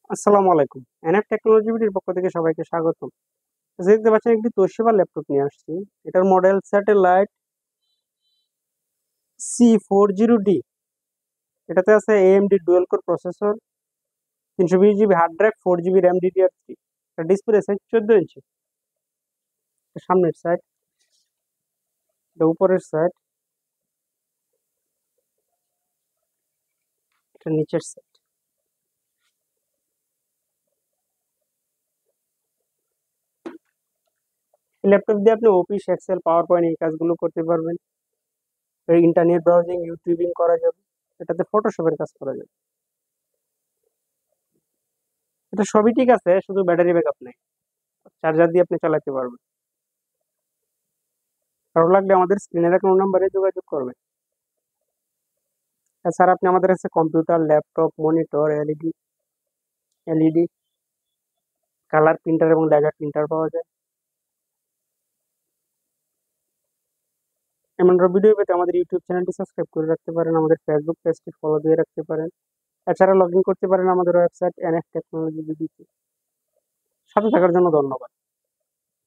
আসসালামু আলাইকুম। NF technology বিডির পক্ষ থেকে সবাইকে স্বাগতম। দেখতে পাচ্ছেন একটি তোশিবা ল্যাপটপ নিয়ে আসছি। এটার মডেল স্যাটেলাইট C40D। এটাতে আছে AMD dual core processor, 320 GB hard drive, 4 GB RAM, DDR3। এটা ডিসপ্লে সাইজ 14 ইঞ্চি। এটা সামনের সাইড, এটা উপরের সাইড, এটা নিচের সাইড। এই ল্যাপটপ দিয়ে আপনি অফিস, এক্সেল, পাওয়ার পয়েন্ট এই কাজগুলো করতে পারবেন। ইন্টারনেট ব্রাউজিং, ইউটিউবিং করা যাবে। এটাতে ফটোশপের কাজ করা যাবে। এটা সবই ঠিক আছে, শুধু ব্যাটারি ব্যাকআপ নেই। চার্জার দিয়ে আপনি চালাতে পারবেন। ভালো লাগলে আমাদের স্ক্রিনে দেখানো নাম্বারে যোগাযোগ করবেন। এছাড়া আপনি আমাদের কাছে computer, laptop, monitor, LED, colour printer এবং লেজার প্রিন্টার পাওয়া যায়। এমন ভিডিও পেতে আমাদের ইউটিউব চ্যানেলটি সাবস্ক্রাইব করে রাখতে পারেন, আমাদের ফেসবুক পেজটি ফলো দিয়ে রাখতে পারেন। এছাড়া লগ ইন করতে পারেন আমাদের ওয়েবসাইট এনএফ টেকনোলজি বিডিতে। সাথে থাকার জন্য ধন্যবাদ।